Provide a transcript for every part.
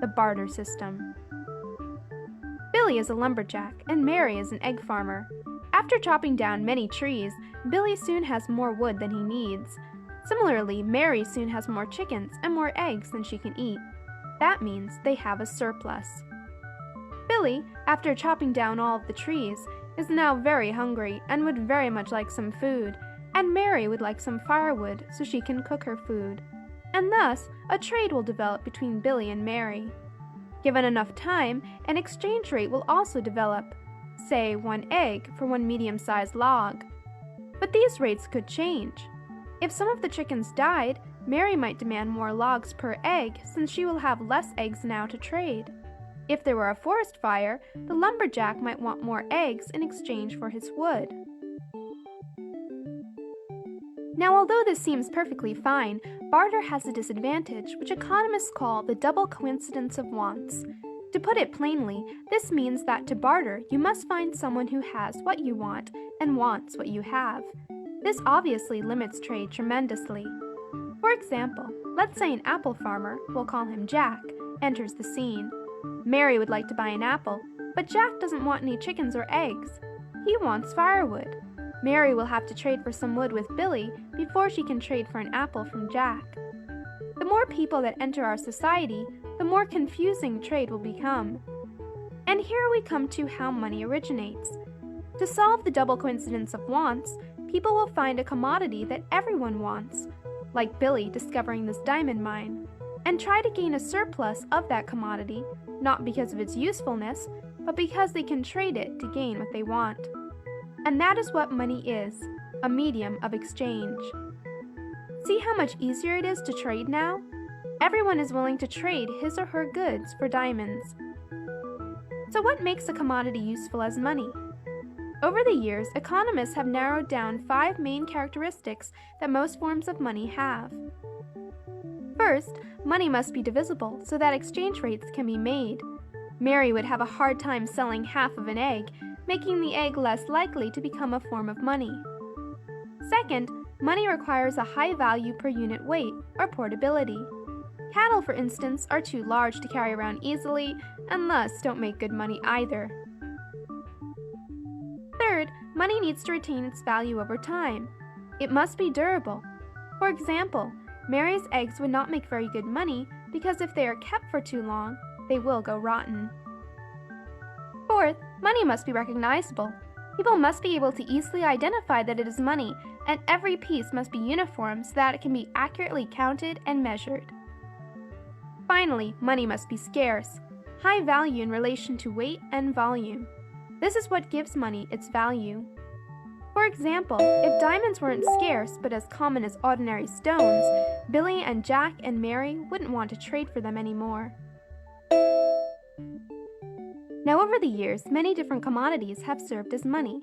the barter system. Billy is a lumberjack and Mary is an egg farmer. After chopping down many trees, Billy soon has more wood than he needs. Similarly, Mary soon has more chickens and more eggs than she can eat. That means they have a surplus. Billy, after chopping down all of the trees, is now very hungry and would very much like some food, and Mary would like some firewood so she can cook her food. And thus, a trade will develop between Billy and Mary. Given enough time, an exchange rate will also develop, say 1 egg for 1 medium-sized log. But these rates could change. If some of the chickens died, Mary might demand more logs per egg since she will have less eggs now to trade. If there were a forest fire, the lumberjack might want more eggs in exchange for his wood. Now, although this seems perfectly fine, barter has a disadvantage, which economists call the double coincidence of wants. To put it plainly, this means that to barter, you must find someone who has what you want and wants what you have. This obviously limits trade tremendously. For example, let's say an apple farmer, we'll call him Jack, enters the scene. Mary would like to buy an apple, but Jack doesn't want any chickens or eggs. He wants firewood. Mary will have to trade for some wood with Billy before she can trade for an apple from Jack. The more people that enter our society, the more confusing trade will become. And here we come to how money originates. To solve the double coincidence of wants, people will find a commodity that everyone wants, like Billy discovering this diamond mine, and try to gain a surplus of that commodity, not because of its usefulness, but because they can trade it to gain what they want. And that is what money is, a medium of exchange. See how much easier it is to trade now? Everyone is willing to trade his or her goods for diamonds. So what makes a commodity useful as money? Over the years, economists have narrowed down 5 main characteristics that most forms of money have. First, money must be divisible so that exchange rates can be made. Mary would have a hard time selling half of an egg, making the egg less likely to become a form of money. Second, money requires a high value per unit weight, or portability. Cattle, for instance, are too large to carry around easily, and thus don't make good money either. Third, money needs to retain its value over time. It must be durable. For example, Mary's eggs would not make very good money because if they are kept for too long, they will go rotten. Fourth, money must be recognizable. People must be able to easily identify that it is money, and every piece must be uniform so that it can be accurately counted and measured. Finally, money must be scarce, high value in relation to weight and volume. This is what gives money its value. For example, if diamonds weren't scarce but as common as ordinary stones, Billy and Jack and Mary wouldn't want to trade for them anymore. Now, over the years, many different commodities have served as money.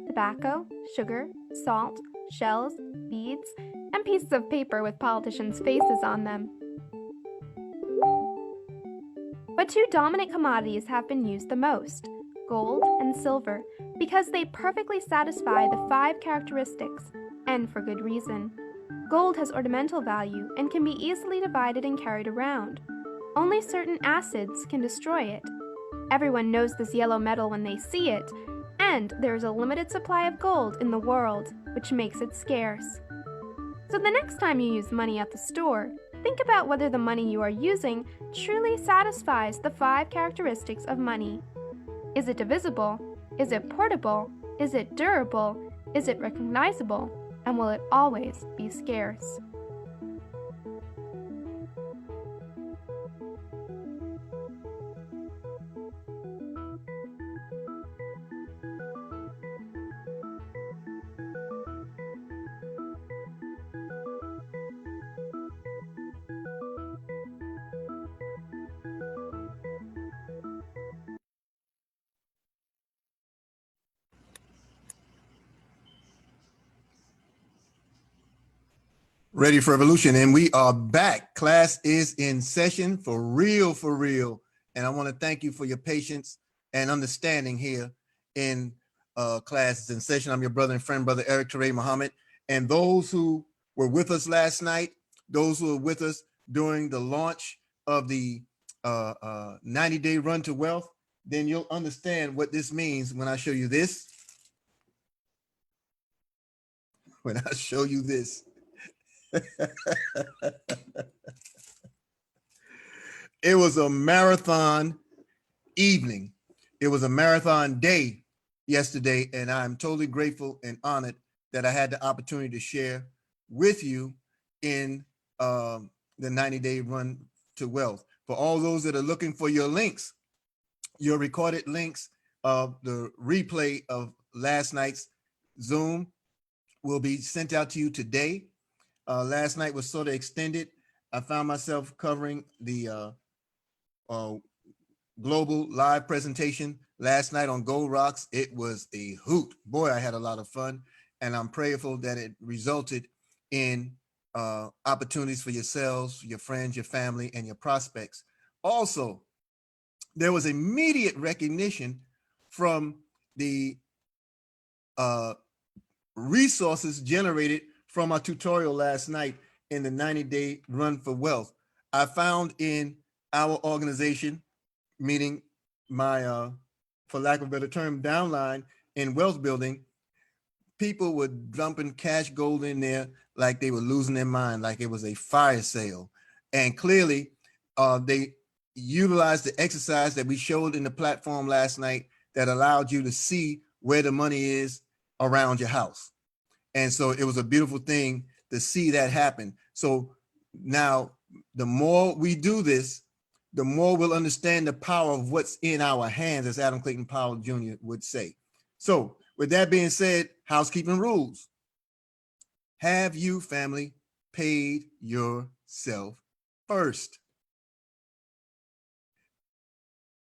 Tobacco, sugar, salt, shells, beads, and pieces of paper with politicians' faces on them. But 2 dominant commodities have been used the most, gold and silver, because they perfectly satisfy the 5 characteristics, and for good reason. Gold has ornamental value and can be easily divided and carried around. Only certain acids can destroy it. Everyone knows this yellow metal when they see it, and there is a limited supply of gold in the world, which makes it scarce. So the next time you use money at the store, think about whether the money you are using truly satisfies the 5 characteristics of money. Is it divisible? Is it portable? Is it durable? Is it recognizable? And will it always be scarce? Ready for Evolution, and we are back. Class is in session for real, for real. And I want to thank you for your patience and understanding here in class is in session. I'm your brother and friend, Brother Eric Teray Muhammad. And those who were with us last night, those who were with us during the launch of the 90-day run to wealth, then you'll understand what this means when I show you this. When I show you this. It was a marathon evening. It was a marathon day yesterday, and I'm totally grateful and honored that I had the opportunity to share with you in the 90-day run to wealth. For all those that are looking for your links, your recorded links of the replay of last night's Zoom will be sent out to you today. Last night was sort of extended. I found myself covering the global live presentation last night on Gold Rocks. It was a hoot. Boy, I had a lot of fun, and I'm prayerful that it resulted in opportunities for yourselves, your friends, your family, and your prospects. Also, there was immediate recognition from the resources generated from our tutorial last night in the 90-day run for wealth. I found in our organization, meaning my, for lack of a better term, downline in wealth building, people were dumping cash gold in there like they were losing their mind, like it was a fire sale. And clearly they utilized the exercise that we showed in the platform last night that allowed you to see where the money is around your house. And so it was a beautiful thing to see that happen. So now the more we do this, the more we'll understand the power of what's in our hands, as Adam Clayton Powell Jr. would say. So with that being said, housekeeping rules. Have you, family, paid yourself first?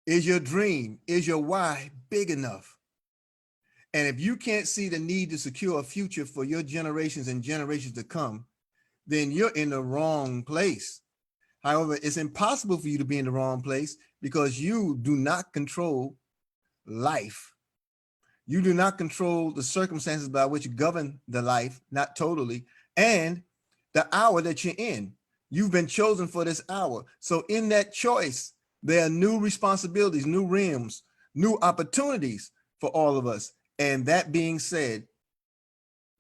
Is your dream, is your why big enough? And if you can't see the need to secure a future for your generations and generations to come, then you're in the wrong place. However, it's impossible for you to be in the wrong place because you do not control life. You do not control the circumstances by which govern the life, not totally, and the hour that you're in. You've been chosen for this hour. So in that choice, there are new responsibilities, new realms, new opportunities for all of us. And that being said,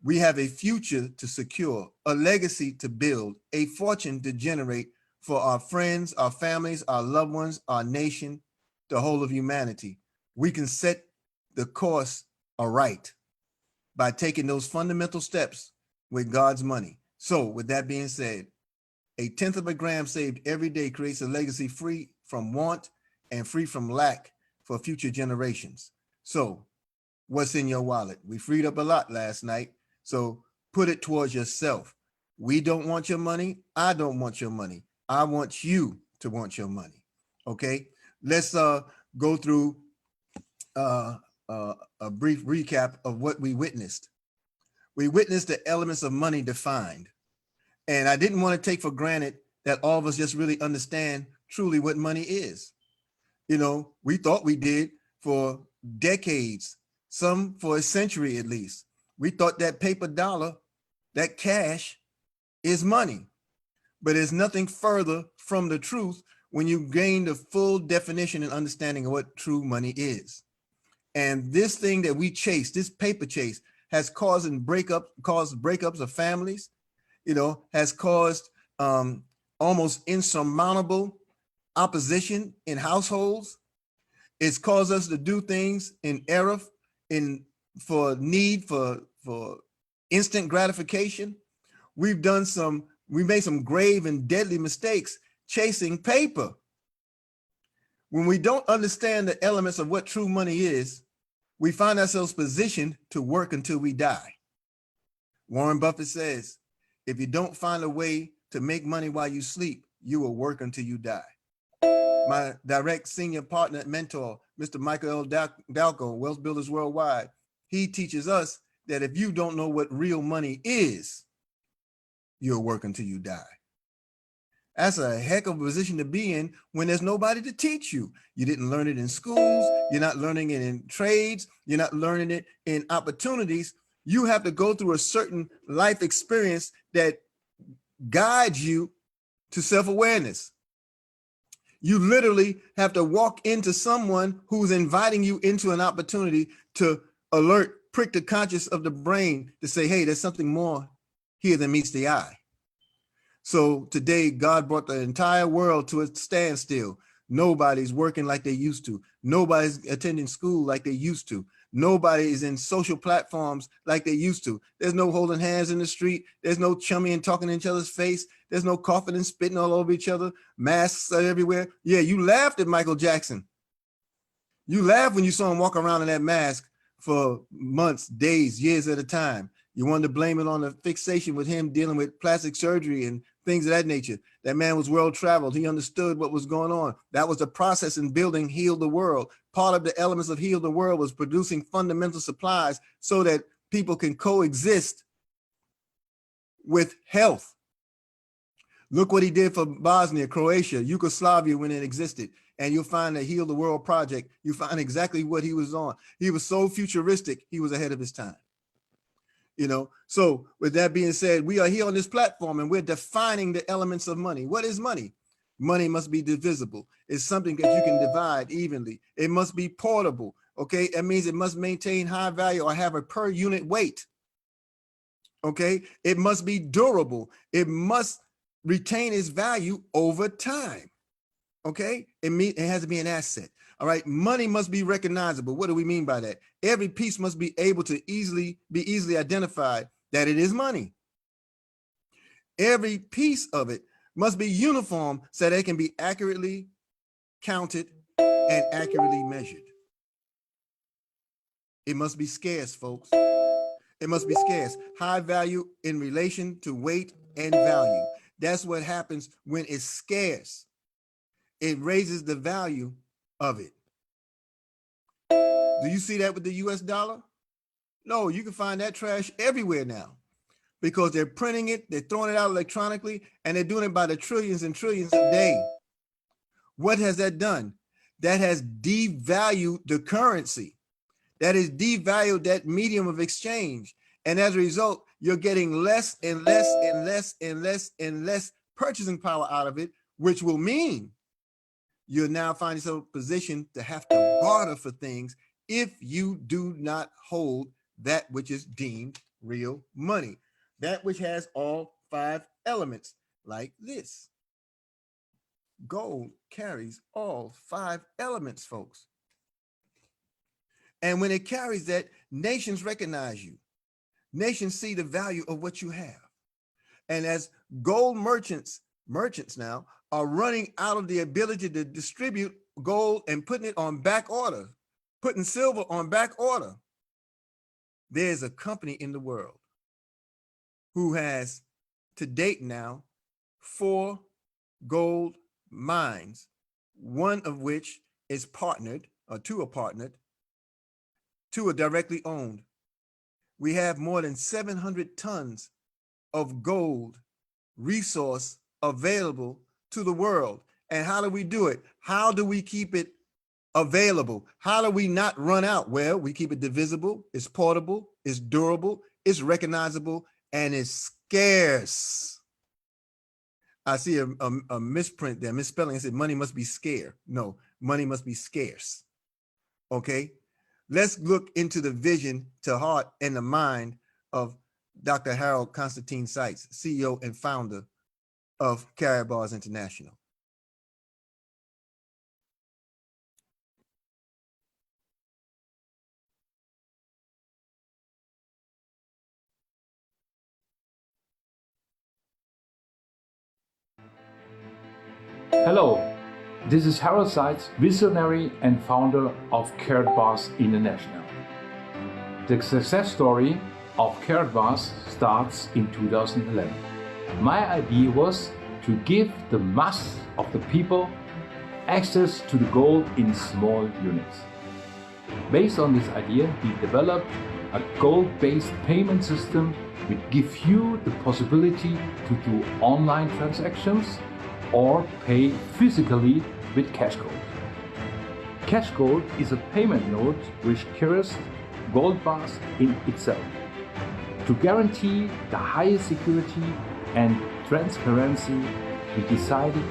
we have a future to secure, a legacy to build, a fortune to generate for our friends, our families, our loved ones, our nation, the whole of humanity. We can set the course aright by taking those fundamental steps with God's money. So with that being said, 1/10 of a gram saved every day creates a legacy free from want and free from lack for future generations. So what's in your wallet? We freed up a lot last night. So put it towards yourself. We don't want your money. I don't want your money. I want you to want your money. Okay, let's go through a brief recap of what we witnessed. We witnessed the elements of money defined. And I didn't want to take for granted that all of us just really understand truly what money is. You know, we thought we did for decades, some for a century at least. We thought that paper dollar, that cash, is money. But there's nothing further from the truth when you gain the full definition and understanding of what true money is. And this thing that we chase, this paper chase, has caused breakups of families, you know, has caused almost insurmountable opposition in households. It's caused us to do things in error, for instant gratification. We made some grave and deadly mistakes chasing paper. When we don't understand the elements of what true money is, we find ourselves positioned to work until we die. Warren Buffett says, if you don't find a way to make money while you sleep, you will work until you die. My direct senior partner, mentor, Mr. Michael L. Dalco, Wealth Builders Worldwide, he teaches us that if you don't know what real money is, you'll work until you die. That's a heck of a position to be in when there's nobody to teach you. You didn't learn it in schools. You're not learning it in trades. You're not learning it in opportunities. You have to go through a certain life experience that guides you to self-awareness. You literally have to walk into someone who's inviting you into an opportunity to prick the conscience of the brain to say, hey, there's something more here than meets the eye. So today, God brought the entire world to a standstill. Nobody's working like they used to. Nobody's attending school like they used to. Nobody is in social platforms like they used to. There's no holding hands in the street. There's no chumming and talking in each other's face. There's no coughing and spitting all over each other. Masks are everywhere. Yeah, you laughed at Michael Jackson. You laughed when you saw him walk around in that mask for months, days, years at a time. You wanted to blame it on the fixation with him dealing with plastic surgery and things of that nature. That man was world traveled. He understood what was going on. That was the process in building Heal the World. Part of the elements of Heal the World was producing fundamental supplies so that people can coexist with health. Look what he did for Bosnia, Croatia, Yugoslavia when it existed. And you'll find the Heal the World project. You find exactly what he was on. He was so futuristic, he was ahead of his time. You know, so with that being said, we are here on this platform and we're defining the elements of money. What is money? Money must be divisible. It's something that you can divide evenly. It must be portable. Okay, that means it must maintain high value or have a per unit weight. Okay, it must be durable. It must retain its value over time. Okay, it has to be an asset. All right, money must be recognizable. What do we mean by that? Every piece must be able to be easily identified that it is money. Every piece of it must be uniform so that it can be accurately counted and accurately measured. It must be scarce, folks. It must be scarce. High value in relation to weight and value. That's what happens when it's scarce. It raises the value of it. Do you see that with the US dollar? No, you can find that trash everywhere now because they're printing it, they're throwing it out electronically, and they're doing it by the trillions and trillions a day. What has that done? That has devalued the currency. That has devalued that medium of exchange. And as a result, you're getting less and less and less and less and less purchasing power out of it, which will mean you're now finding yourself positioned to have to barter for things if you do not hold that which is deemed real money. That which has all 5 elements like this. Gold carries all 5 elements, folks. And when it carries that, nations recognize you. Nations see the value of what you have. And as gold merchants now are running out of the ability to distribute gold and putting it on back order, putting silver on back order, there's a company in the world who has to date now 4 gold mines, one of which is partnered, or 2 are partnered, 2 are directly owned. We have more than 700 tons of gold resource available to the world. And how do we do it? How do we keep it available? How do we not run out? Well, we keep it divisible, it's portable, it's durable, it's recognizable, and it's scarce. I see a misprint there, misspelling. I said money must be scarce. No, money must be scarce. Okay, let's look into the vision, to heart, and the mind of Dr. Harold Constantine Seitz, CEO and founder of Karatbars International. Hello, this is Harold Seitz, visionary and founder of Karatbars International. The success story of Karatbars starts in 2011. My idea was to give the mass of the people access to the gold in small units. Based on this idea, we developed a gold-based payment system which gives you the possibility to do online transactions or pay physically with cash gold. Cash gold is a payment node which carries gold bars in itself. To guarantee the highest security and transparency, we decided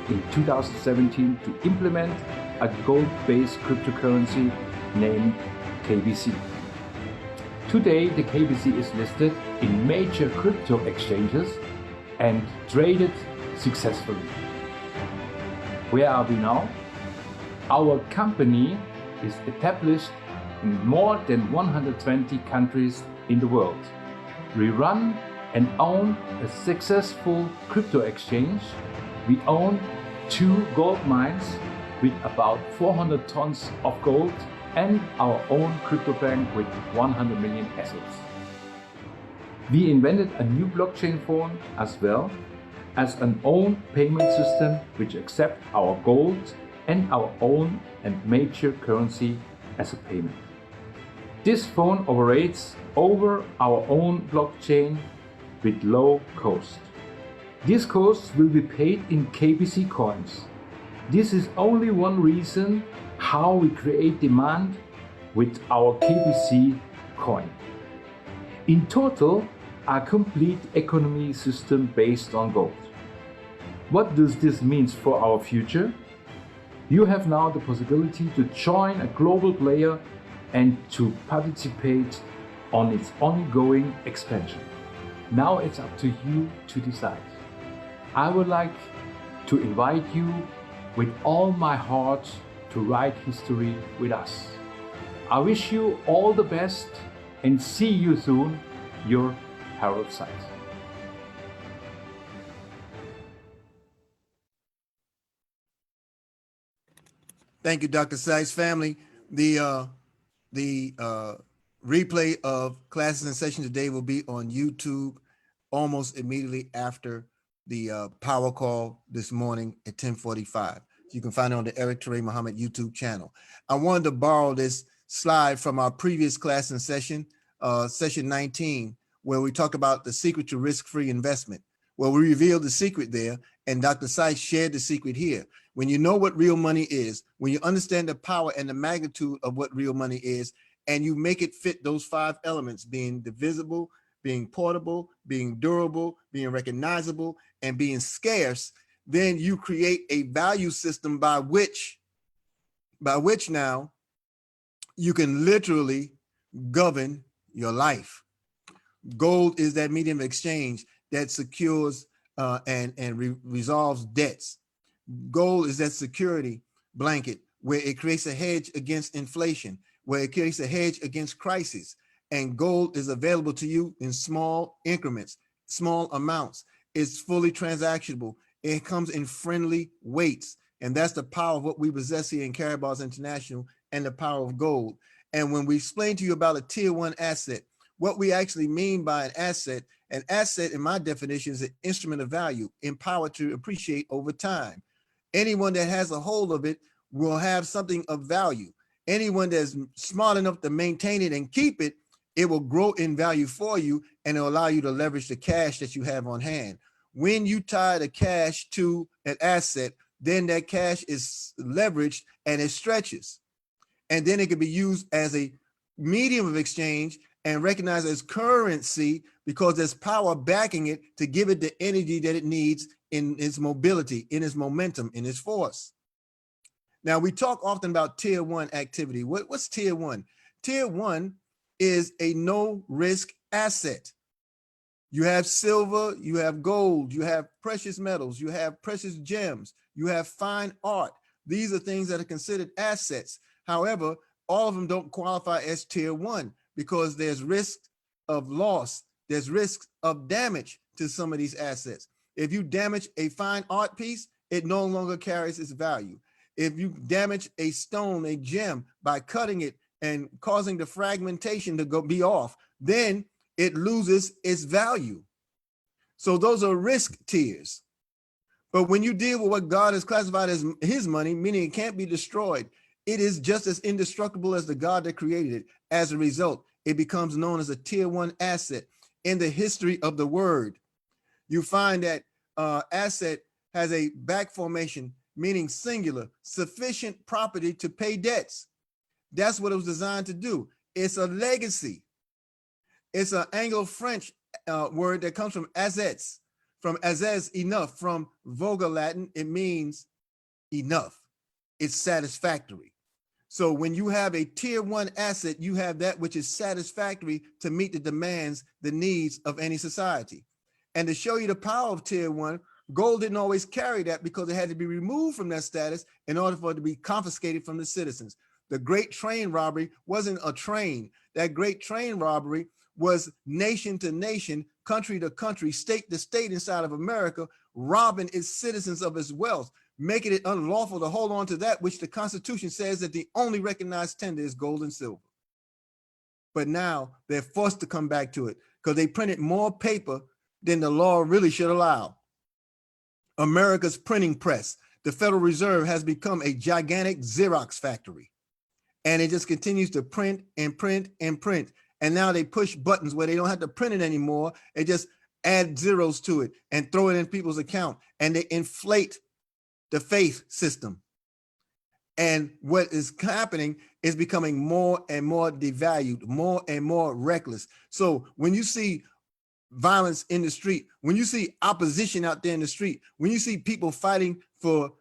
in 2017 to implement a gold-based cryptocurrency named KBC. Today, the KBC is listed in major crypto exchanges and traded successfully. Where are we now? Our company is established in more than 120 countries in the world. We run and own a successful crypto exchange. We own 2 gold mines with about 400 tons of gold and our own crypto bank with 100 million assets. We invented a new blockchain phone as well as an own payment system which accepts our gold and our own and major currency as a payment. This phone operates over our own blockchain with low cost. These costs will be paid in KBC coins. This is only one reason how we create demand with our KBC coin. In total, a complete economy system based on gold. What does this mean for our future? You have now the possibility to join a global player and to participate on its ongoing expansion. Now it's up to you to decide. I would like to invite you with all my heart to write history with us. I wish you all the best and see you soon, your Harold Seitz. Thank you, Dr. Seitz. Family, the replay of classes in session today will be on YouTube almost immediately after the power call this morning at 10:45. You can find it on the Eric Teray Muhammad YouTube channel. I wanted to borrow this slide from our previous class in session, session 19, where we talk about the secret to risk-free investment. Well, we revealed the secret there, and Dr. Seitz shared the secret here. When you know what real money is, when you understand the power and the magnitude of what real money is, and you make it fit those 5 elements, being divisible, being portable, being durable, being recognizable, and being scarce, then you create a value system by which now you can literally govern your life. Gold is that medium of exchange that secures and resolves debts. Gold is that security blanket where it creates a hedge against inflation, where it creates a hedge against crisis. And gold is available to you in small increments, small amounts. It's fully transactionable. It comes in friendly weights. And that's the power of what we possess here in Karatbars International and the power of gold. And when we explain to you about a tier 1 asset, what we actually mean by an asset in my definition is an instrument of value, empowered to appreciate over time. Anyone that has a hold of it will have something of value. Anyone that's smart enough to maintain it and keep it, it will grow in value for you, and it'll allow you to leverage the cash that you have on hand. When you tie the cash to an asset, then that cash is leveraged and it stretches. And then it can be used as a medium of exchange and recognized as currency because there's power backing it to give it the energy that it needs in its mobility, in its momentum, in its force. Now, we talk often about tier 1 activity. What's tier 1? Tier 1 is a no risk asset. You have silver, you have gold, you have precious metals, you have precious gems, you have fine art. These are things that are considered assets. However, all of them don't qualify as tier 1 because there's risk of loss, there's risk of damage to some of these assets. If you damage a fine art piece, it no longer carries its value. If you damage a stone, a gem, by cutting it and causing the fragmentation to be off, then it loses its value. So those are risk tiers. But when you deal with what God has classified as his money, meaning it can't be destroyed, it is just as indestructible as the God that created it. As a result, it becomes known as a tier 1 asset in the history of the word. You find that asset has a back formation, meaning singular, sufficient property to pay debts. That's what it was designed to do. It's a legacy. It's an Anglo-French word that comes from assets. from azez, enough, from Vulgar Latin, it means enough. It's satisfactory. So when you have a tier one asset, you have that which is satisfactory to meet the demands, the needs of any society. And to show you the power of tier one, gold didn't always carry that because it had to be removed from that status in order for it to be confiscated from the citizens. The Great Train Robbery wasn't a train. That Great Train Robbery was nation to nation, country to country, state to state inside of America, robbing its citizens of its wealth, making it unlawful to hold on to that which the Constitution says that the only recognized tender is gold and silver. But now they're forced to come back to it because they printed more paper than the law really should allow. America's printing press, the Federal Reserve, has become a gigantic Xerox factory. And it just continues to print and print and print. And now they push buttons where they don't have to print it anymore. They just add zeros to it and throw it in people's account. And they inflate the faith system. And what is happening is becoming more and more devalued, more and more reckless. So when you see violence in the street, when you see opposition out there in the street, when you see people fighting for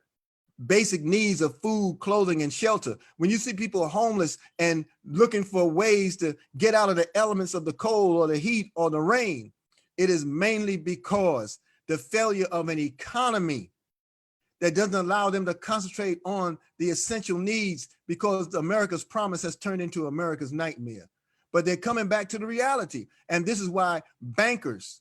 basic needs of food, clothing, and shelter, when you see people homeless and looking for ways to get out of the elements of the cold or the heat or the rain, it is mainly because the failure of an economy that doesn't allow them to concentrate on the essential needs, because America's promise has turned into America's nightmare. But they're coming back to the reality. And this is why bankers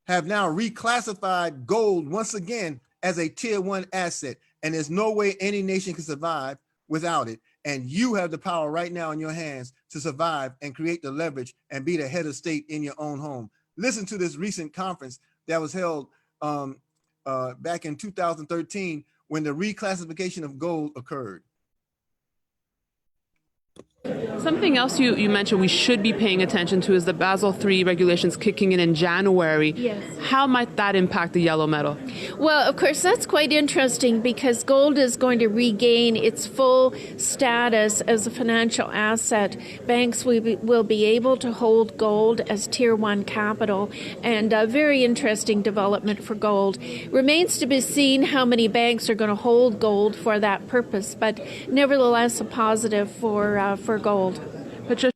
have now reclassified gold once again as a tier one asset. And there's no way any nation can survive without it. And you have the power right now in your hands to survive and create the leverage and be the head of state in your own home. Listen to this recent conference that was held back in 2013 when the reclassification of gold occurred. Something else you mentioned we should be paying attention to is the Basel III regulations kicking in January. Yes. How might that impact the yellow metal? Well, of course, that's quite interesting because gold is going to regain its full status as a financial asset. Banks will be able to hold gold as tier one capital, and a very interesting development for gold. Remains to be seen how many banks are going to hold gold for that purpose, but nevertheless a positive for gold. Patricia?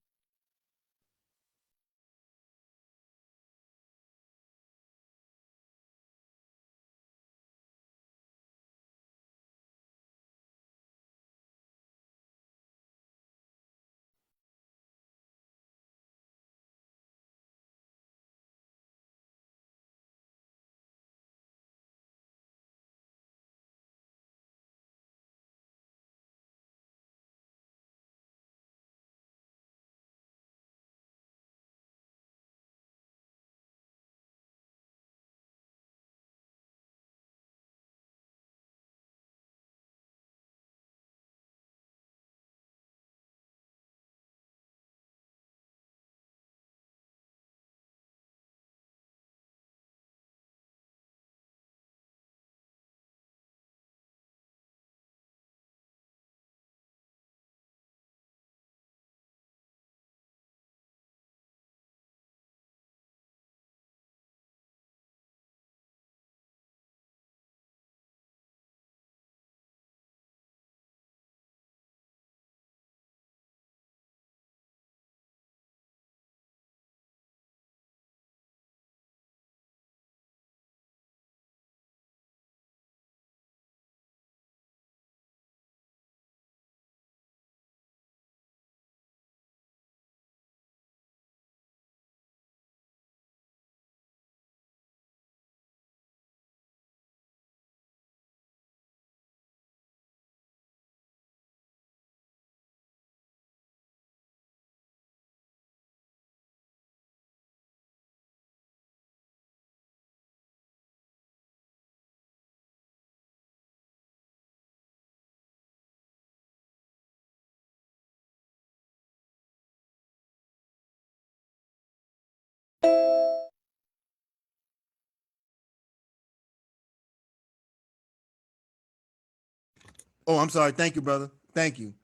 Oh, I'm sorry. Thank you, brother. Thank you.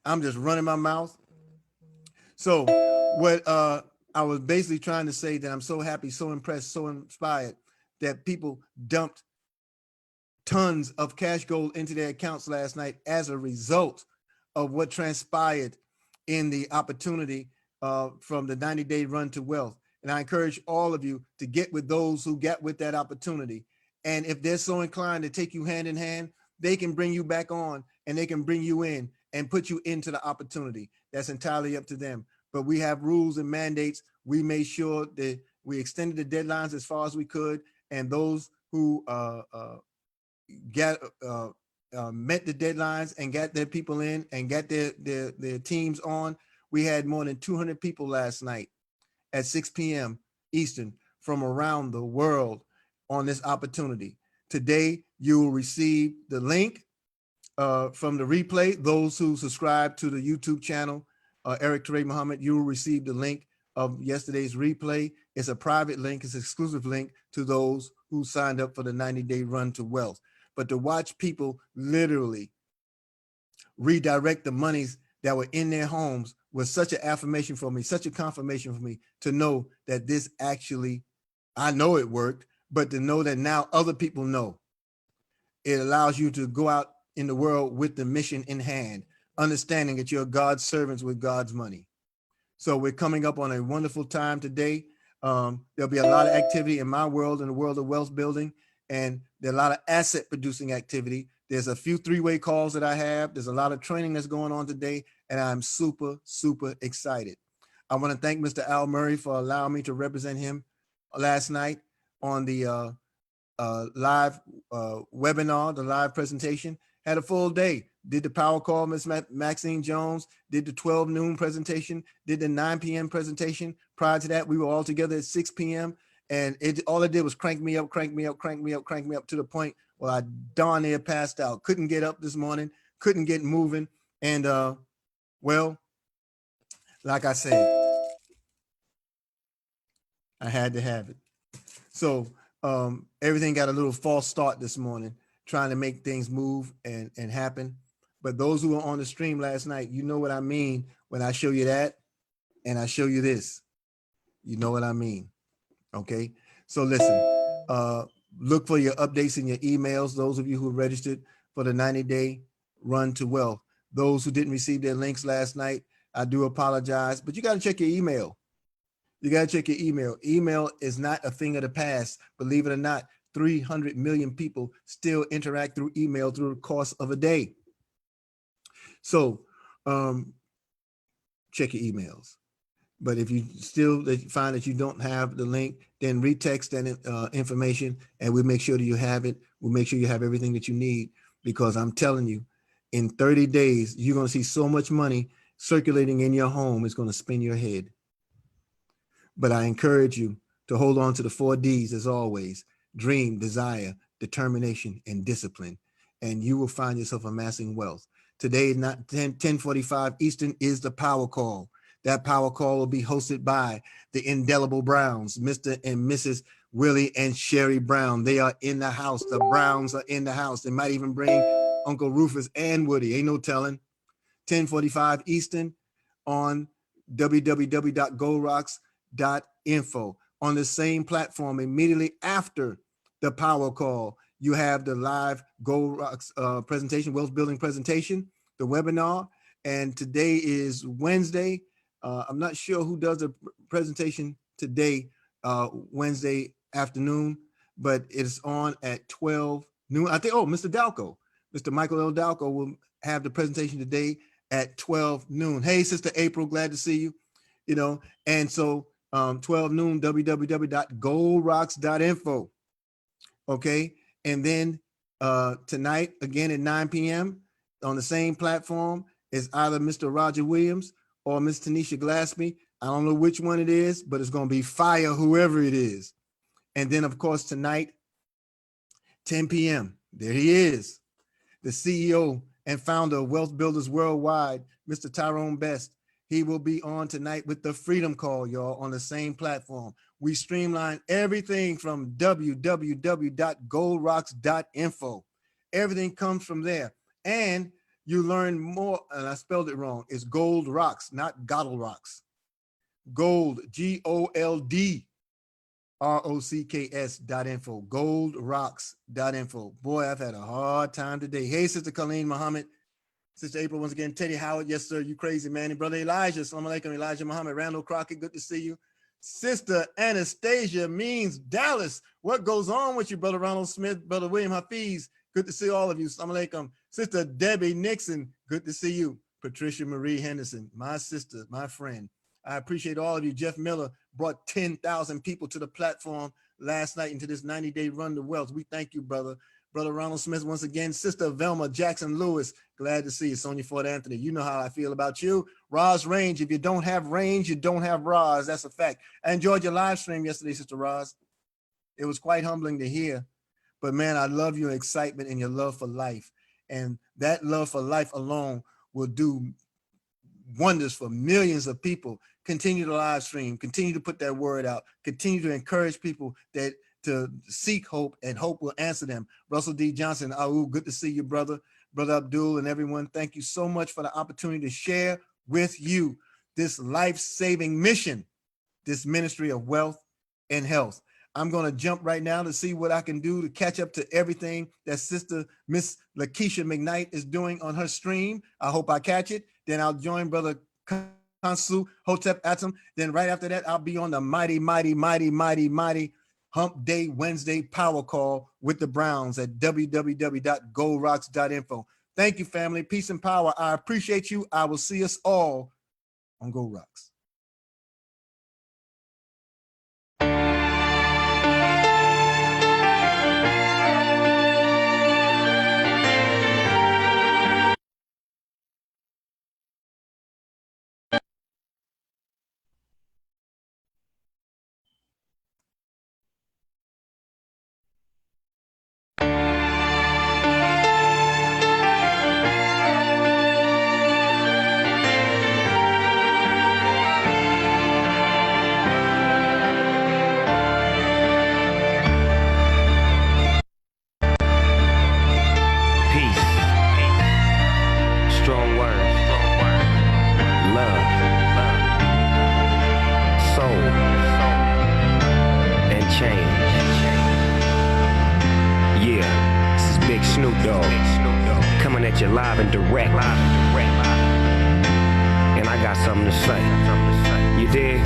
I'm just running my mouth. So what I was basically trying to say that I'm so happy, so impressed, so inspired that people dumped tons of cash gold into their accounts last night as a result of what transpired in the opportunity from the 90-day run to wealth. And I encourage all of you to get with those who got with that opportunity. And if they're so inclined to take you hand in hand, they can bring you back on and they can bring you in and put you into the opportunity. That's entirely up to them. But we have rules and mandates. We made sure that we extended the deadlines as far as we could. And those who met the deadlines and got their people in and got their teams on, we had more than 200 people last night at 6 p.m. Eastern from around the world on this opportunity. Today, you will receive the link from the replay. Those who subscribe to the YouTube channel, Eric Teray Muhammad, you will receive the link of yesterday's replay. It's a private link. It's an exclusive link to those who signed up for the 90-day run to wealth. But to watch people literally redirect the monies that were in their homes was such an affirmation for me, such a confirmation for me to know that this actually, I know it worked, but to know that now other people know. It allows you to go out in the world with the mission in hand, understanding that you're God's servants with God's money. So we're coming up on a wonderful time today. There'll be a lot of activity in my world, in the world of wealth building, and there are a lot of asset producing activity. There's a few three-way calls that I have. There's a lot of training that's going on today, and I'm super, super excited. I want to thank Mr. Al Murray for allowing me to represent him last night on the live webinar, the live presentation. Had a full day. Did the power call, Ms. Maxine Jones, did the 12 noon presentation, did the 9 p.m. presentation. Prior to that, we were all together at 6 p.m. And all it did was crank me up to the point where I darn near passed out. Couldn't get up this morning, couldn't get moving. And well, like I said, I had to have it. So everything got a little false start this morning, trying to make things move and happen. But those who were on the stream last night, you know what I mean when I show you that and I show you this. You know what I mean. Okay, so listen, look for your updates in your emails. Those of you who registered for the 90-day run to wealth. Those who didn't receive their links last night, I do apologize, but you got to check your email. You got to check your email. Email is not a thing of the past. Believe it or not, 300 million people still interact through email through the course of a day. So check your emails. But if you still find that you don't have the link, then retext that information and we'll make sure that you have it. We'll make sure you have everything that you need, because I'm telling you, in 30 days, you're going to see so much money circulating in your home, it's going to spin your head. But I encourage you to hold on to the 4 Ds as always: dream, desire, determination, and discipline. And you will find yourself amassing wealth. Today, not 10:45 Eastern, is the power call. That power call will be hosted by the Indelible Browns, Mr. and Mrs. Willie and Sherry Brown. They are in the house. The Browns are in the house. They might even bring Uncle Rufus and Woody. Ain't no telling. 10:45 Eastern on www.goldrocks.info. On the same platform, immediately after the power call, you have the live Gold Rocks presentation, wealth building presentation, the webinar. And today is Wednesday. I'm not sure who does the presentation today, Wednesday afternoon, but it's on at 12 noon. I think, Mr. Dalco, Mr. Michael L. Dalco will have the presentation today at 12 noon. Hey, Sister April, glad to see you. And so 12 noon, www.goldrocks.info. Okay. And then tonight, again at 9 p.m. on the same platform is either Mr. Roger Williams or Miss Tanisha Glaspie. I don't know which one it is, but it's going to be fire, whoever it is. And then, of course, tonight, 10 p.m., there he is, the CEO and founder of Wealth Builders Worldwide, Mr. Tyrone Best. He will be on tonight with the Freedom Call, y'all, on the same platform. We streamline everything from www.goldrocks.info. Everything comes from there. And you learn more, and I spelled it wrong. It's Gold Rocks, not Gottle Rocks. Gold, Gold, ROCKS.info, goldrocks.info. Boy, I've had a hard time today. Hey, Sister Colleen Muhammad, Sister April, once again, Teddy Howard, yes, sir, you crazy, man. And Brother Elijah, Assalamu alaikum, Elijah Muhammad, Randall Crockett, good to see you. Sister Anastasia means Dallas. What goes on with you, Brother Ronald Smith, Brother William Hafiz? Good to see all of you. Assalamu alaikum. Sister Debbie Nixon, good to see you. Patricia Marie Henderson, my sister, my friend. I appreciate all of you. Jeff Miller brought 10,000 people to the platform last night into this 90-day run to wealth. We thank you, brother. Brother Ronald Smith, once again. Sister Velma Jackson Lewis, glad to see you. Sonia Ford Anthony, you know how I feel about you. Roz Range, if you don't have range, you don't have Roz. That's a fact. I enjoyed your live stream yesterday, Sister Roz. It was quite humbling to hear. But man, I love your excitement and your love for life. And that love for life alone will do wonders for millions of people. Continue to live stream, continue to put that word out, continue to encourage people that to seek hope, and hope will answer them. Russell D. Johnson, good to see you, brother. Brother Abdul and everyone, thank you so much for the opportunity to share with you this life-saving mission, this ministry of wealth and health. I'm going to jump right now to see what I can do to catch up to everything that Sister Miss Lakeisha McKnight is doing on her stream. I hope I catch it. Then I'll join Brother Kansu Hotep Atom. Then right after that, I'll be on the mighty Hump Day Wednesday power call with the Browns at www.goldrocks.info. Thank you, family. Peace and power. I appreciate you. I will see us all on Gold Rocks. Live and direct. And I got something to say. You dig?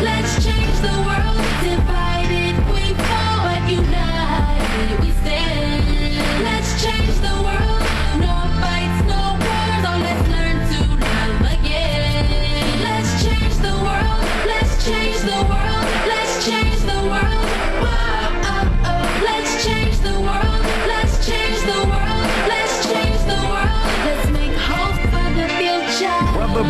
Let's change the world. Divided we fall, but united we stand. Let's change the world. No fights, no wars. Oh, let's learn to love again. Let's change the world. Let's change the world. Let's change the world. Whoa, oh, oh. Let's change the world. Let's change the world. Let's change the world. Let's make hope for the future. Brother,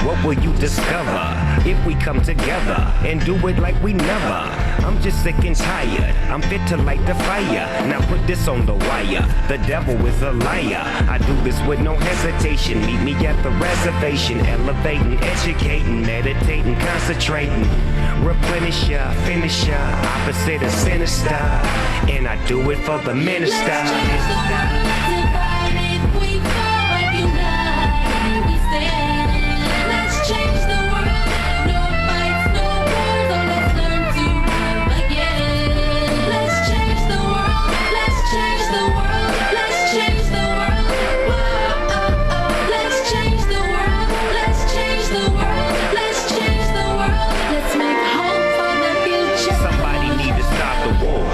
what will you discover if we come together and do it like we never? I'm just sick and tired. I'm fit to light the fire. Now put this on the wire. The devil is a liar. I do this with no hesitation. Meet me at the reservation. Elevating, educating, meditating, concentrating. Replenish ya, finish ya. Opposite of sinister. And I do it for the minister. Let's change the world. Divided we fall, but united we stand. Let's change the world. No fights, no wars. Oh, let's learn to love again. Let's change the world. Let's change the world. Let's change the world. Whoa, oh, oh. Let's change the world. Let's change the world. Let's change the world. Let's make hope for the future. Somebody need to stop the war.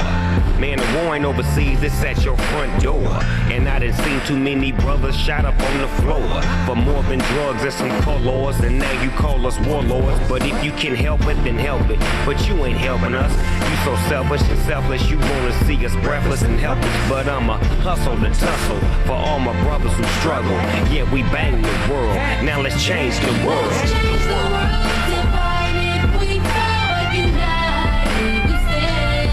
Man, the war ain't overseas, it's at your front door. And I done seen too many brothers shot up on the floor for more than drugs and some colors. And now you call us warlords. But if you can help it, then help it. But you ain't helping us. You so selfish and selfless, you wanna see us breathless and helpless. But I'ma hustle to tussle for all my brothers who struggle. Yeah, we bang the world. Now let's change the world. Let's change the world. Divided we fall, but united we stand.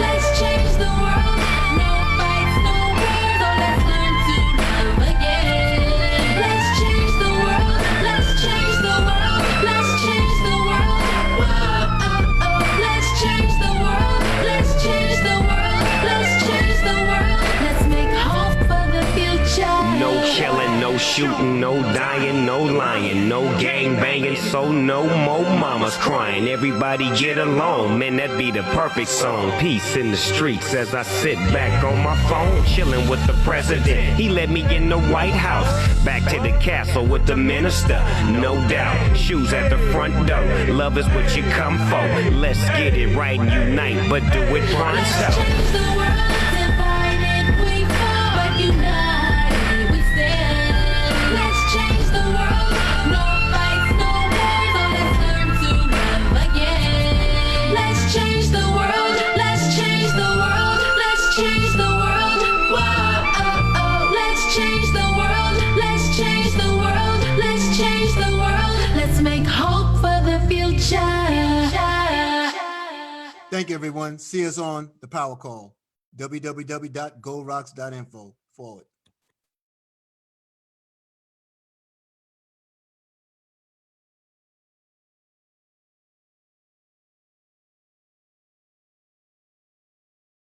Let's change the world. No fights, no wars. Oh, let's learn to love again. Let's change the world. Let's change the world. Let's change the world. Whoa, oh, oh. Let's change the world. Let's change the world. Let's change the world. Let's make hope for the future. No killing, no shooting, no dying, no lying, no gang banging, so no more mamas crying. Everybody get along, man, that be the perfect song. Peace in the streets as I sit back on my phone, chilling with the president. He let me in the White House, back to the castle with the minister, no doubt. Shoes at the front door, love is what you come for. Let's get it right and unite, but do it pronto. Change the world, divided we fall, but united we stand. Let's change the world, no fights, no wars, oh, let's learn to love again. Let's change the world, let's change the world, let's change the world. Whoa, oh, oh, let's change the world, let's change the world, let's change the world. Let's make hope for the future. Thank you, everyone. See us on the Power Call, www.goldrocks.info forward.